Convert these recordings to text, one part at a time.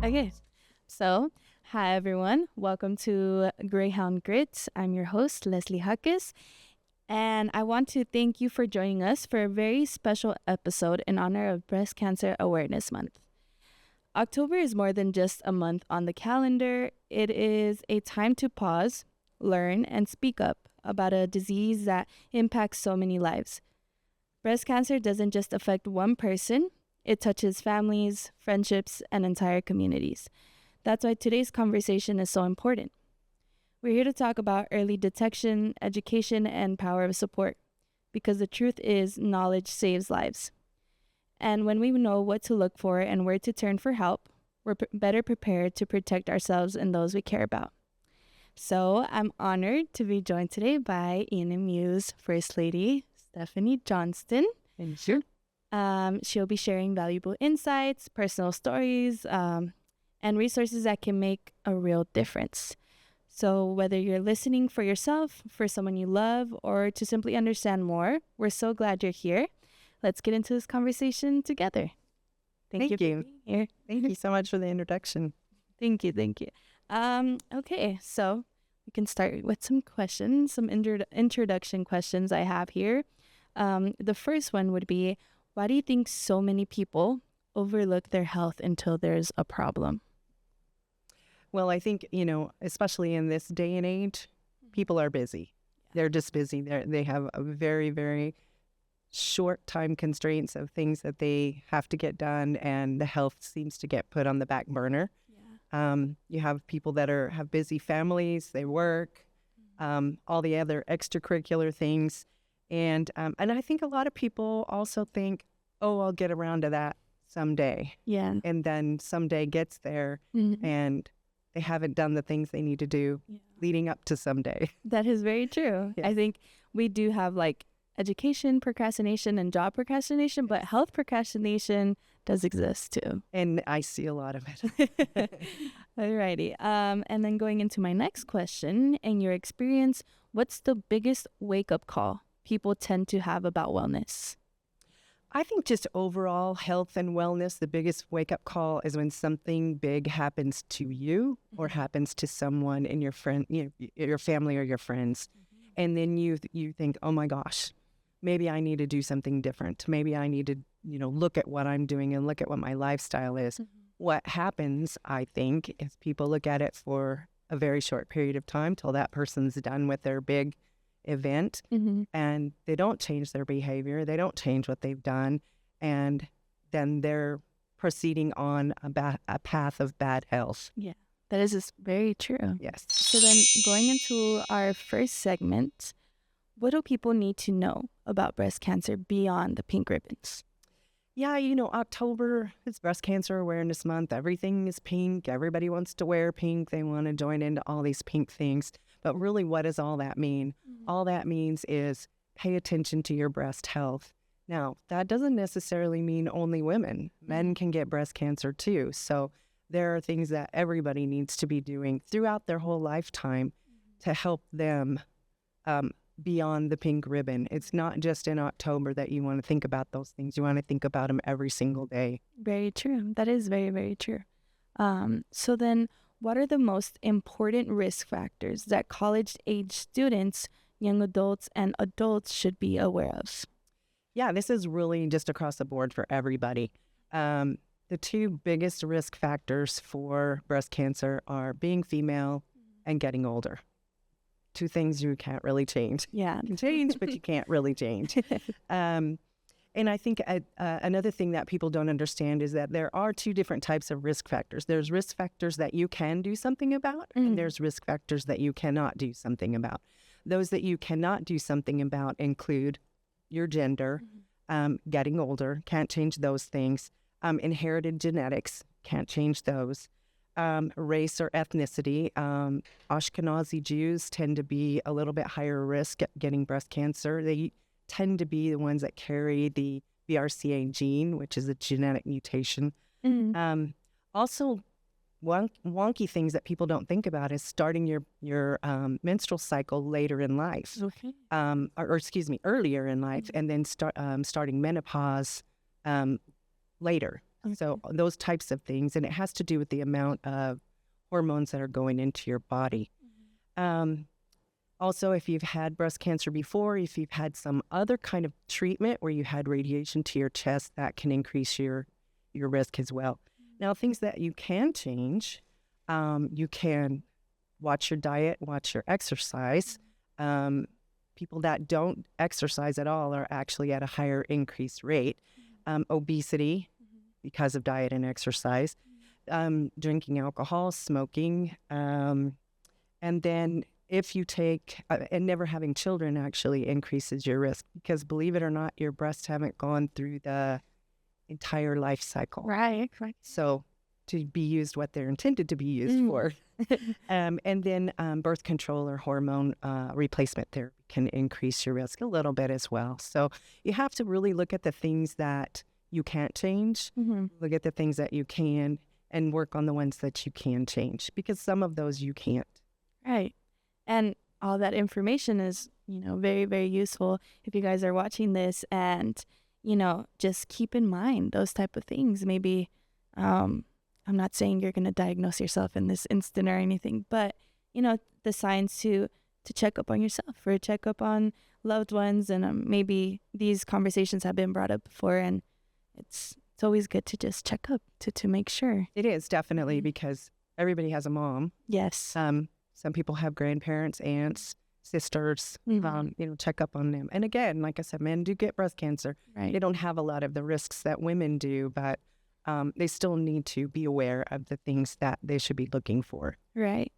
Okay, so hi everyone. Welcome to Greyhound Grit. I'm your host, Leslie Huckes, and I want to thank you for joining us for a very special episode in honor of Breast Cancer Awareness Month. October is more than just a month on the calendar, it is a time to pause, learn, and speak up about a disease that impacts so many lives. Breast cancer doesn't just affect one person, it touches families, friendships, and entire communities. That's why today's conversation is so important. We're here to talk about early detection, education, and power of support, because the truth is knowledge saves lives. And when we know what to look for and where to turn for help, we're better prepared to protect ourselves and those we care about. So I'm honored to be joined today by ENMU's First Lady, Stephanie Johnston. Thank you. She'll be sharing valuable insights, personal stories, and resources that can make a real difference. So whether you're listening for yourself, for someone you love, or to simply understand more, we're so glad you're here. Let's get into this conversation together. Thank you. For being here. Thank you so much for the introduction. Thank you. Okay, so we can start with some questions, some introduction questions I have here. The first one would be, why do you think so many people overlook their health until there's a problem? Well, I think, especially in this day and age, people are busy. They're just busy. They have a very, very short time constraints of things that they have to get done, and the health seems to get put on the back burner. You have people that have busy families, they work, all the other extracurricular things. And I think a lot of people also think, oh, I'll get around to that someday. Yeah. And then someday gets there and they haven't done the things they need to do leading up to someday. That is very true. Yes. I think we do have education procrastination and job procrastination, but health procrastination does exist too. And I see a lot of it. Alrighty. And then going into my next question, in your experience, what's the biggest wake-up call people tend to have about wellness? I think just overall health and wellness, the biggest wake-up call is when something big happens to you or happens to someone in your your family or your friends. And then you think, oh my gosh, maybe I need to do something different. Maybe I need to, look at what I'm doing and look at what my lifestyle is. What happens, I think, is people look at it for a very short period of time till that person's done with their big event, and they don't change their behavior. They don't change what they've done. And then they're proceeding on a path of bad health. Yeah, that is just very true. Yes. So then going into our first segment, what do people need to know about breast cancer beyond the pink ribbons? Yeah, October is Breast Cancer Awareness Month. Everything is pink. Everybody wants to wear pink. They want to join into all these pink things. But really, what does all that mean? All that means is pay attention to your breast health. Now, that doesn't necessarily mean only women. Men can get breast cancer too. So there are things that everybody needs to be doing throughout their whole lifetime to help them beyond the pink ribbon. It's not just in October that you want to think about those things. You want to think about them every single day. Very true. That is very, very true. So then, what are the most important risk factors that college-age students, young adults, and adults should be aware of? Yeah, this is really just across the board for everybody. The two biggest risk factors for breast cancer are being female and getting older. Two things you can't really change. Yeah. You can change, but you can't really change. And I think another thing that people don't understand is that there are two different types of risk factors. There's risk factors that you can do something about, and there's risk factors that you cannot do something about. Those that you cannot do something about include your gender, getting older, can't change those things, inherited genetics, can't change those, race or ethnicity. Ashkenazi Jews tend to be a little bit higher risk at getting breast cancer. They tend to be the ones that carry the BRCA gene, which is a genetic mutation. Also, wonky things that people don't think about is starting your menstrual cycle later in life, earlier in life, and then starting menopause later. So those types of things, and it has to do with the amount of hormones that are going into your body. Also, if you've had breast cancer before, if you've had some other kind of treatment where you had radiation to your chest, that can increase your risk as well. Now, things that you can change, you can watch your diet, watch your exercise. People that don't exercise at all are actually at a higher increased rate. Obesity, because of diet and exercise, drinking alcohol, smoking, and then if you take, and never having children actually increases your risk, because believe it or not, your breasts haven't gone through the entire life cycle. Right. So to be used what they're intended to be used for. And then birth control or hormone replacement therapy can increase your risk a little bit as well. So you have to really look at the things that you can't change, look at the things that you can, and work on the ones that you can change, because some of those you can't. Right. And all that information is, very, very useful if you guys are watching this, and, just keep in mind those type of things. Maybe, I'm not saying you're going to diagnose yourself in this instant or anything, but, the signs to check up on yourself or check up on loved ones. And maybe these conversations have been brought up before, and it's always good to just check up to make sure. It is definitely, because everybody has a mom. Yes. Some people have grandparents, aunts, sisters, check up on them. And again, like I said, men do get breast cancer. Right. They don't have a lot of the risks that women do, but they still need to be aware of the things that they should be looking for. Right.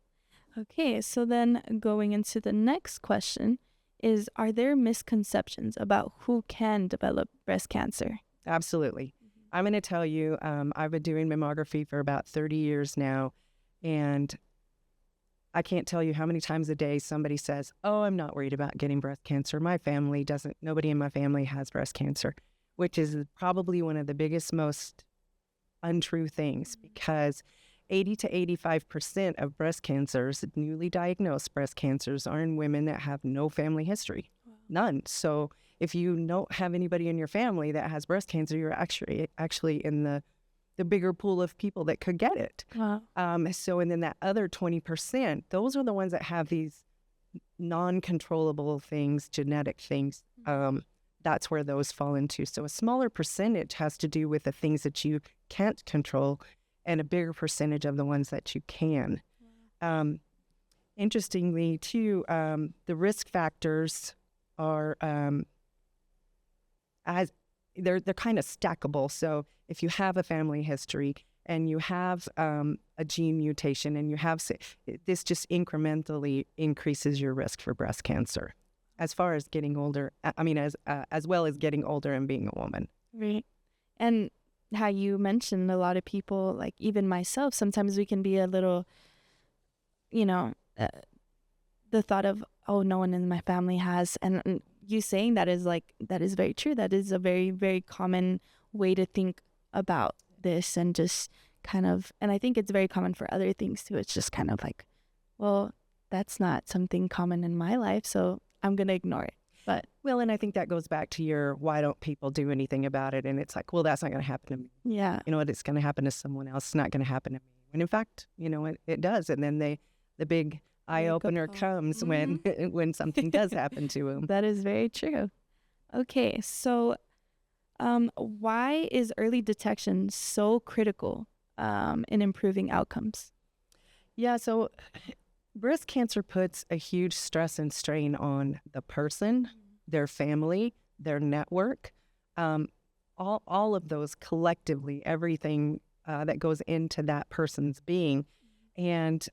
Okay, so then going into the next question is, are there misconceptions about who can develop breast cancer? Absolutely. I'm going to tell you, I've been doing mammography for about 30 years now, and I can't tell you how many times a day somebody says, oh, I'm not worried about getting breast cancer. My family doesn't, nobody in my family has breast cancer, which is probably one of the biggest, most untrue things, because 80 to 85% of breast cancers, newly diagnosed breast cancers, are in women that have no family history. Wow. None. So if you don't have anybody in your family that has breast cancer, you're actually in the bigger pool of people that could get it. Wow. So, and then that other 20%, those are the ones that have these non-controllable things, genetic things. That's where those fall into. So a smaller percentage has to do with the things that you can't control, and a bigger percentage of the ones that you can. Interestingly, too, the risk factors are they're kind of stackable. So if you have a family history and you have a gene mutation, and you have this, just incrementally increases your risk for breast cancer, as far as getting older. I mean, as well as getting older and being a woman. Right. And how you mentioned, a lot of people, like even myself, sometimes we can be a little, the thought of, oh, no one in my family has, and you saying that is very true. That is a very, very common way to think about this, and just kind of, and I think it's very common for other things too. It's just kind of like, well, that's not something common in my life, so I'm going to ignore it. But well, and I think that goes back to your, why don't people do anything about it? And it's like, well, that's not going to happen to me. Yeah. You know what? It's going to happen to someone else. It's not going to happen to me. And in fact, it does. And then the big eye opener comes when something does happen to them. That is very true. Okay, so why is early detection so critical in improving outcomes? Yeah, so breast cancer puts a huge stress and strain on the person, their family, their network, all of those collectively, everything that goes into that person's being. And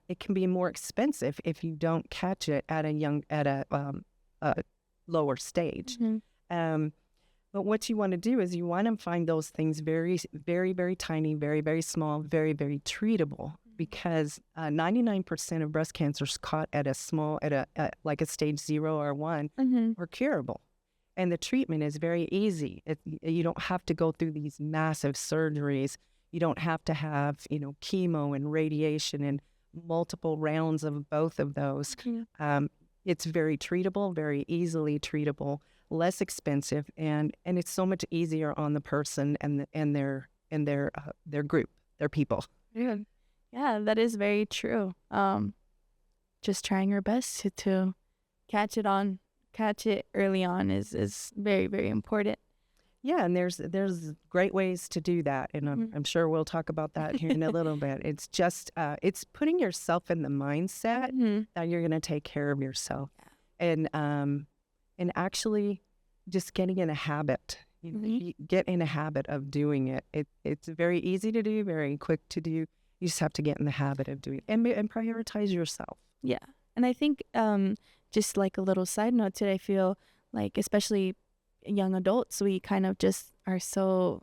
it can be more expensive if you don't catch it at a lower stage. But what you want to do is you want to find those things very, very, very tiny, very, very small, very, very treatable, because 99% of breast cancers caught at like a stage 0 or 1 are curable. And the treatment is very easy. You don't have to go through these massive surgeries. You don't have to have, chemo and radiation and multiple rounds of both of those. It's very treatable, very easily treatable, less expensive, and it's so much easier on the person and in their group, their people. Yeah. Yeah, that is very true. Just trying our best to catch it early on is very, very important. Yeah, and there's great ways to do that, and I'm sure we'll talk about that here in a little bit. It's just it's putting yourself in the mindset that you're going to take care of yourself, and actually just getting in a habit. You get in a habit of doing it. It's very easy to do, very quick to do. You just have to get in the habit of doing it and prioritize yourself. Yeah, and I think just like a little side note to it, I feel like especially young adults, we kind of just are so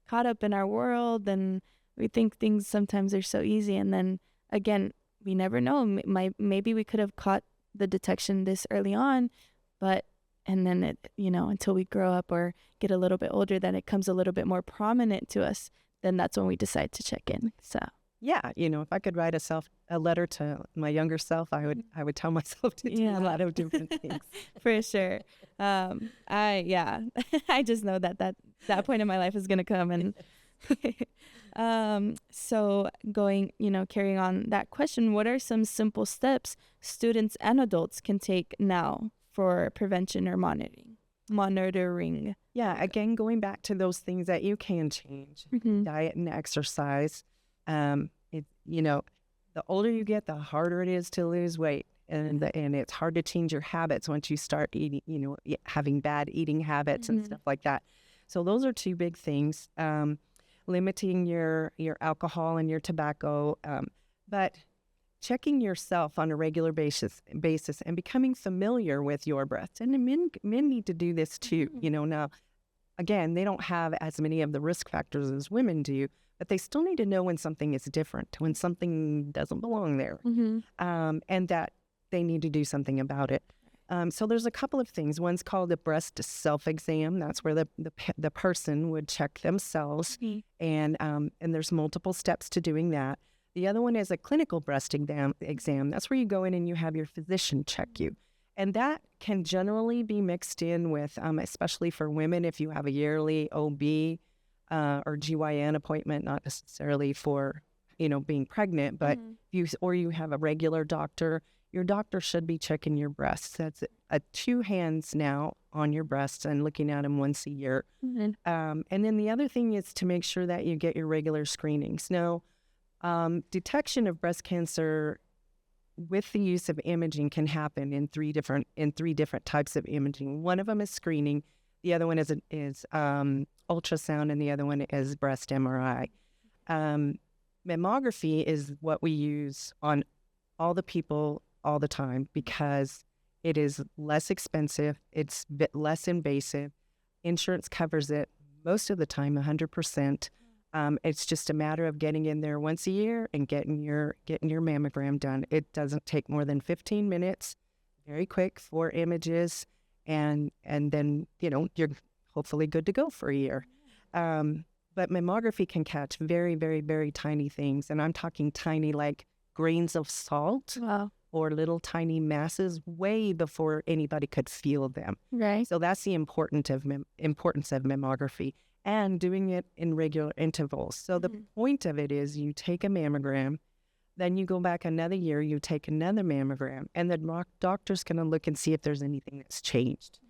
caught up in our world, and we think things sometimes are so easy, and then again, we never know. Maybe we could have caught the detection this early on, and then it, until we grow up or get a little bit older, then it comes a little bit more prominent to us. Then that's when we decide to check in. So yeah, if I could write a letter to my younger self, I would tell myself to do a lot of different things. For sure. I just know that point in my life is gonna come, and so carrying on that question, what are some simple steps students and adults can take now for prevention or monitoring? Yeah, again, going back to those things that you can change, diet and exercise. The older you get, the harder it is to lose weight, and it's hard to change your habits once you start eating, having bad eating habits and stuff like that. So those are two big things. Limiting your alcohol and your tobacco, but checking yourself on a regular basis and becoming familiar with your breath. And men need to do this too. Now, again, they don't have as many of the risk factors as women do, but they still need to know when something is different, when something doesn't belong there, and that they need to do something about it. So there's a couple of things. One's called a breast self-exam. That's where the person would check themselves, and there's multiple steps to doing that. The other one is a clinical breast exam. That's where you go in and you have your physician check you. And that can generally be mixed in with, especially for women, if you have a yearly OB or GYN appointment, not necessarily for, being pregnant, but you have a regular doctor, your doctor should be checking your breasts. That's two hands now on your breasts and looking at them once a year. And then the other thing is to make sure that you get your regular screenings. Now, detection of breast cancer with the use of imaging can happen in three different types of imaging. One of them is screening. The other one is ultrasound, and the other one is breast MRI. Mammography is what we use on all the people all the time because it is less expensive, it's a bit less invasive. Insurance covers it most of the time, 100%. It's just a matter of getting in there once a year and getting your mammogram done. It doesn't take more than 15 minutes, very quick, 4 images, and then you're hopefully good to go for a year. But mammography can catch very, very, very tiny things, and I'm talking tiny like grains of salt. Wow. Or little tiny masses way before anybody could feel them. Right. So that's the importance of mammography and doing it in regular intervals. So the point of it is you take a mammogram, then you go back another year, you take another mammogram, and the doctor's going to look and see if there's anything that's changed.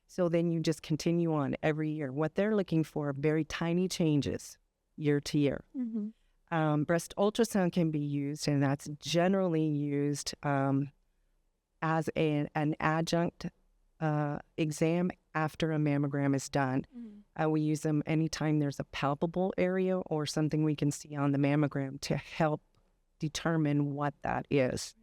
So then you just continue on every year. What they're looking for are very tiny changes year to year. Breast ultrasound can be used, and that's generally used as an adjunct exam after a mammogram is done. We use them anytime there's a palpable area or something we can see on the mammogram to help determine what that is.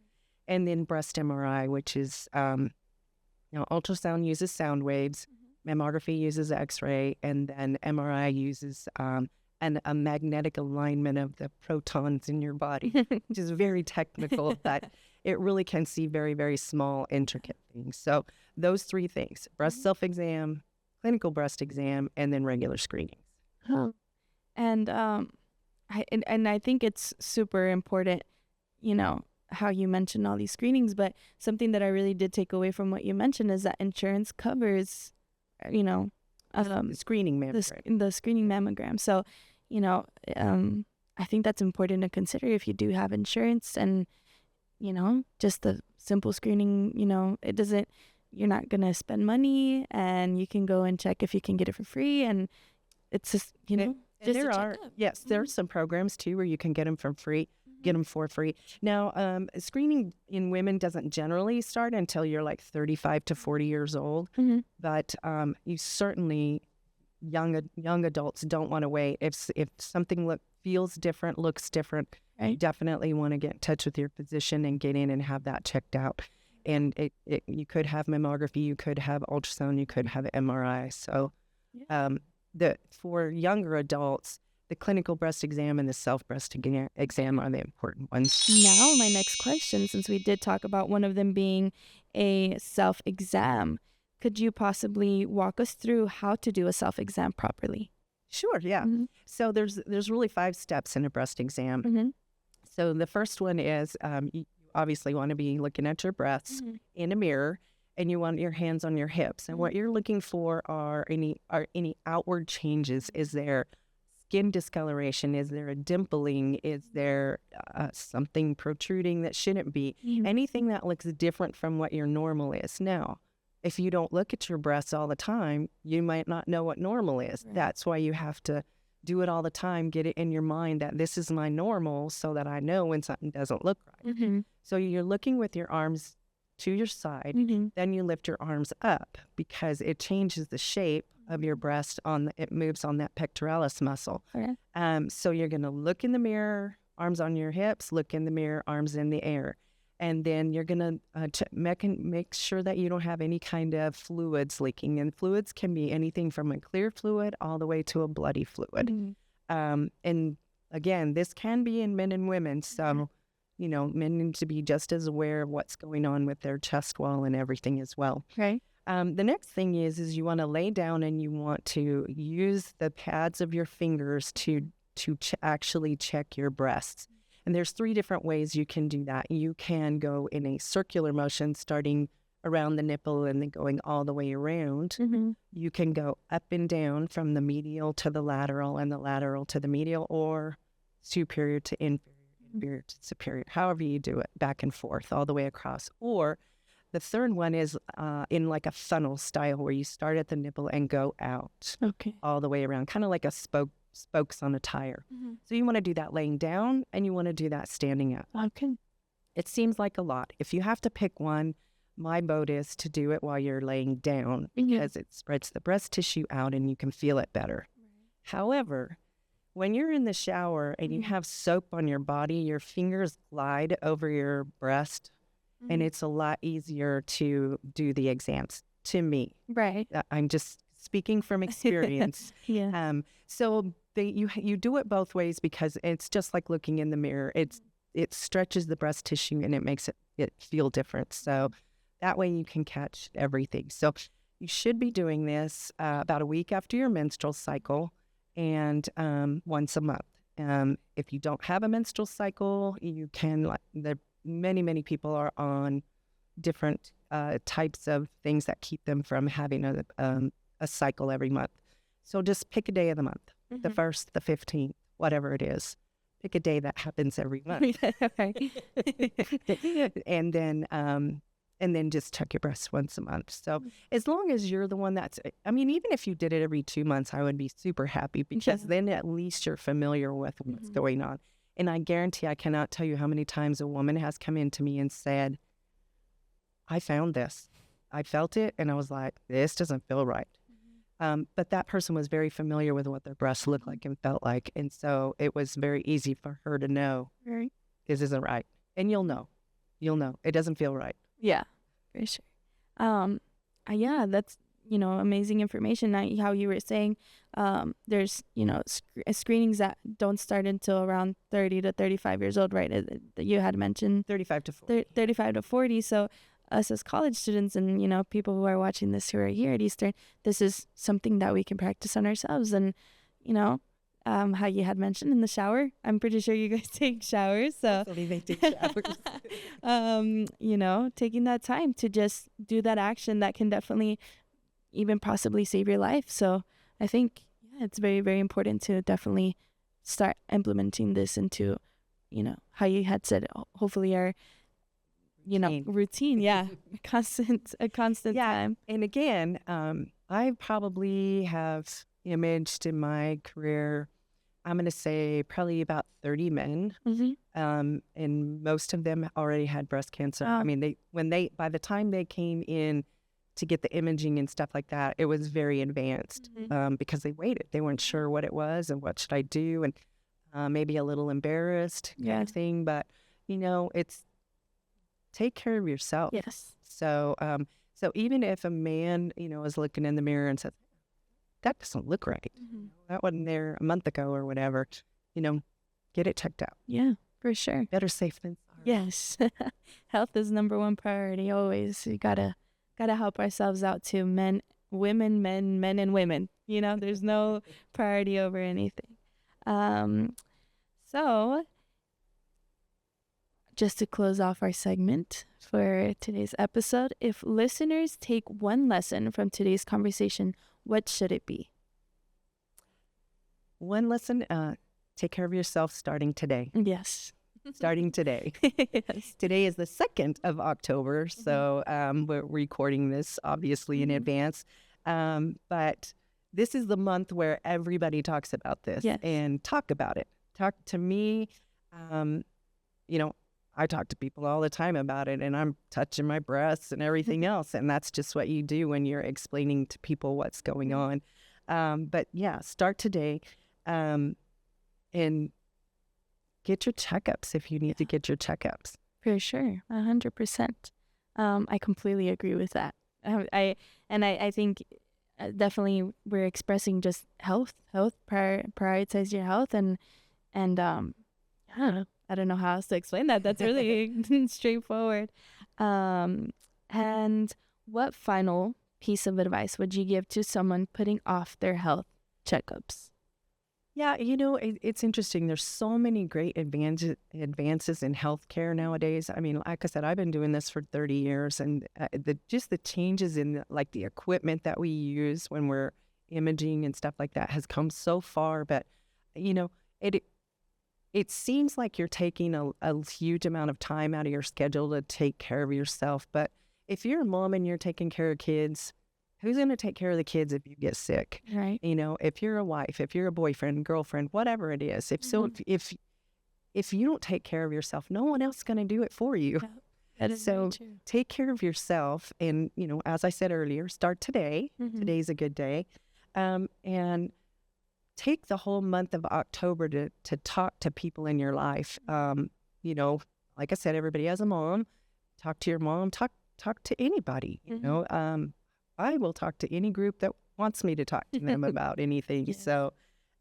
And then breast MRI, which is, ultrasound uses sound waves, mammography uses X-ray, and then MRI uses a magnetic alignment of the protons in your body, which is very technical, but it really can see very, very small, intricate things. So those 3 things, breast self-exam, clinical breast exam, and then regular screenings. And I think it's super important, how you mentioned all these screenings, but something that I really did take away from what you mentioned is that insurance covers, screening mammogram. The screening mammogram. So, you know, I think that's important to consider if you do have insurance. And, you know, just the simple screening, you know, you're not going to spend money, and you can go and check if you can get it for free. And it's just, you know, and there are, yes, there are some programs too where you can get them for free. Now, screening in women doesn't generally start until you're like 35 to 40 years old, but you certainly, young adults don't want to wait. If something feels different, looks different, you definitely want to get in touch with your physician and get in and have that checked out. And you could have mammography, you could have ultrasound, you could have MRI. So for younger adults, the clinical breast exam and the self-breast exam are the important ones. Now, my next question, since we did talk about one of them being a self-exam, could you possibly walk us through how to do a self-exam properly? Sure, yeah. So there's really 5 steps in a breast exam. So the first one is you obviously want to be looking at your breasts in a mirror, and you want your hands on your hips. And what you're looking for are any outward changes. Is there skin discoloration? Is there a dimpling? Is there something protruding that shouldn't be? Anything that looks different from what your normal is. Now, if you don't look at your breasts all the time, you might not know what normal is. That's why you have to do it all the time. Get it in your mind that this is my normal, so that I know when something doesn't look right. So you're looking with your arms to your side, then you lift your arms up because it changes the shape of your breast. It moves on that pectoralis muscle. So you're going to look in the mirror, arms on your hips, look in the mirror, arms in the air. And then you're going to make sure that you don't have any kind of fluids leaking. And fluids can be anything from a clear fluid all the way to a bloody fluid. And again, this can be in men and women. So, you know, men need to be just as aware of what's going on with their chest wall and everything as well. The next thing is you want to lay down, and you want to use the pads of your fingers to actually check your breasts. And there's 3 different ways you can do that. You can go in a circular motion, starting around the nipple and then going all the way around. You can go up and down from the medial to the lateral and the lateral to the medial, or superior to inferior, inferior to superior, however you do it, back and forth all the way across. Or the third one is in like a funnel style, where you start at the nipple and go out all the way around, kind of like a spokes on a tire. So you want to do that laying down, and you want to do that standing up. It seems like a lot. If you have to pick one, my vote is to do it while you're laying down, because it spreads the breast tissue out and you can feel it better. However, when you're in the shower and you have soap on your body, your fingers glide over your breast, and it's a lot easier to do the exams, to me. I'm just speaking from experience. So you do it both ways, because it's just like looking in the mirror. It stretches the breast tissue and it makes it feel different. So that way you can catch everything. So you should be doing this about a week after your menstrual cycle, and once a month. If you don't have a menstrual cycle, you can, many people are on different types of things that keep them from having a cycle every month. So just pick a day of the month, the 1st, the 15th, whatever it is. Pick a day that happens every month. And then just check your breasts once a month. So as long as you're the one even if you did it every 2 months, I would be super happy, because then at least you're familiar with what's going on. And I guarantee, I cannot tell you how many times a woman has come in to me and said, I found this. I felt it, and I was like, this doesn't feel right. But that person was very familiar with what their breasts looked like and felt like. And so it was very easy for her to know, this isn't right. And you'll know. It doesn't feel right. Yeah, for sure. Yeah, that's, amazing information. How you were saying, there's, screenings that don't start until around 30 to 35 years old, right? You had mentioned 35 to 40. 35 to 40. So us as college students and, people who are watching this who are here at Eastern, this is something that we can practice on ourselves. And, how you had mentioned in the shower, I'm pretty sure you guys take showers. So hopefully they take showers. Taking that time to just do that action that can definitely even possibly save your life. So I think it's very, very important to definitely start implementing this into, how you had said, hopefully our, routine. Yeah. A constant time. And again, I probably have imaged in my career, I'm going to say probably about 30 men. And most of them already had breast cancer. I mean, by the time they came in to get the imaging and stuff like that, it was very advanced because they waited. They weren't sure what it was and what should I do, and maybe a little embarrassed kind of thing. But, it's take care of yourself. Yes. So, so even if a man, is looking in the mirror and says, that doesn't look right. That wasn't there a month ago or whatever, get it checked out. Yeah, for sure. Better safe than sorry. Yes. Health is number one priority always. We gotta help ourselves out too. Men, women, men and women. There's no priority over anything. So just to close off our segment for today's episode, if listeners take one lesson from today's conversation, what should it be? One lesson, take care of yourself starting today. Yes. Starting today. Yes. Today is the 2nd of October, so we're recording this obviously in advance. But this is the month where everybody talks about this and talk about it. Talk to me. I talk to people all the time about it, and I'm touching my breasts and everything else. And that's just what you do when you're explaining to people what's going on. But yeah, start today and get your checkups if you need to get your checkups. For sure. 100%. I completely agree with that. I think definitely we're expressing just health, prioritize your health. And I don't know how else to explain that. That's really straightforward. And what final piece of advice would you give to someone putting off their health checkups? Yeah, it's interesting. There's so many great advances in healthcare nowadays. I mean, like I said, I've been doing this for 30 years, and the changes in the equipment that we use when we're imaging and stuff like that has come so far. But it seems like you're taking a huge amount of time out of your schedule to take care of yourself. But if you're a mom and you're taking care of kids, who's going to take care of the kids if you get sick? Right. If you're a wife, if you're a boyfriend, girlfriend, whatever it is. If you don't take care of yourself, no one else is going to do it for you. Yeah, that is so very true. Take care of yourself. And, as I said earlier, start today. Today's a good day. And take the whole month of October to talk to people in your life. Like I said, everybody has a mom. Talk to your mom. Talk to anybody. I will talk to any group that wants me to talk to them about anything. Yes. So,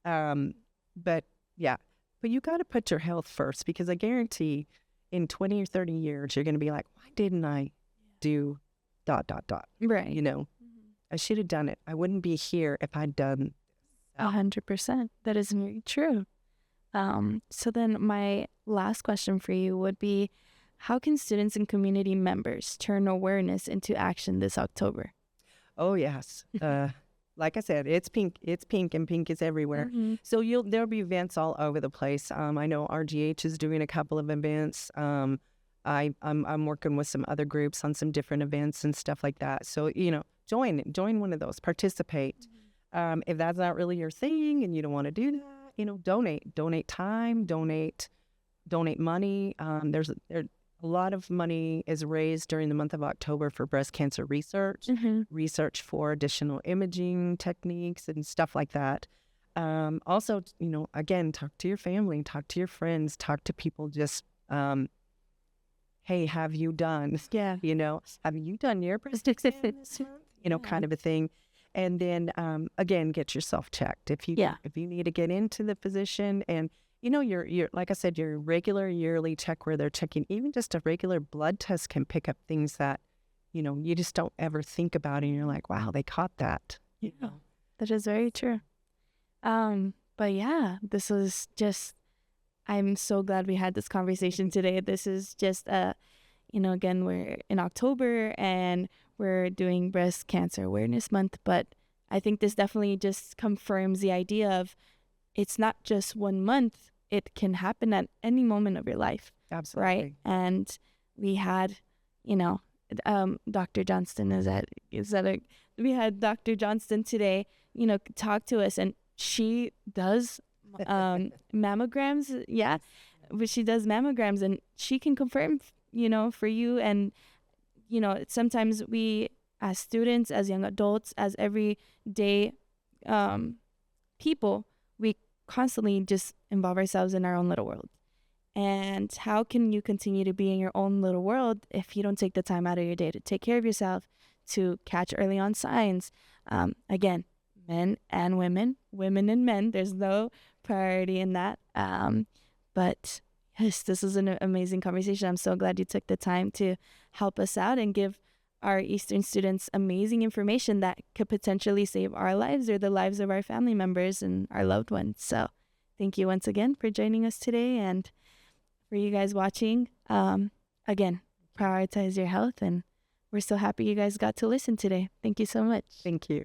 but you got to put your health first, because I guarantee in 20 or 30 years, you're going to be like, why didn't I do ... Right. I should have done it. I wouldn't be here if I'd done 100%. That is very true. So then my last question for you would be, how can students and community members turn awareness into action this October? Oh, yes. Like I said, it's pink, and pink is everywhere. So there'll be events all over the place. I know RGH is doing a couple of events. I'm working with some other groups on some different events and stuff like that. So, join one of those, participate. If that's not really your thing and you don't want to do that, donate time, donate money. There's a lot of money is raised during the month of October for breast cancer research, research for additional imaging techniques and stuff like that. Also, again, talk to your family, talk to your friends, talk to people. Just, hey, have you done? Yeah. Have you done your breast exam this month? Kind of a thing. And then, again, get yourself checked. If you need to get into the physician, and your like I said, your regular yearly check where they're checking, even just a regular blood test can pick up things that, you just don't ever think about. And you're like, wow, they caught that. Yeah, that is very true. But yeah, this was just, I'm so glad we had this conversation today. This is just, again, we're in October and we're doing Breast Cancer Awareness Month, but I think this definitely just confirms the idea of it's not just 1 month. It can happen at any moment of your life. Absolutely. Right. And we had, Dr. Johnston we had Dr. Johnston today, talk to us, and she does mammograms. Yeah. But she does mammograms, and she can confirm, for you. And, sometimes we, as students, as young adults, as everyday people, we constantly just involve ourselves in our own little world. And how can you continue to be in your own little world if you don't take the time out of your day to take care of yourself, to catch early on signs? Again, men and women, women and men, there's no priority in that. But yes, this is an amazing conversation. I'm so glad you took the time to help us out and give our Eastern students amazing information that could potentially save our lives or the lives of our family members and our loved ones. So thank you once again for joining us today. And for you guys watching, again, prioritize your health. And we're so happy you guys got to listen today. Thank you so much. Thank you.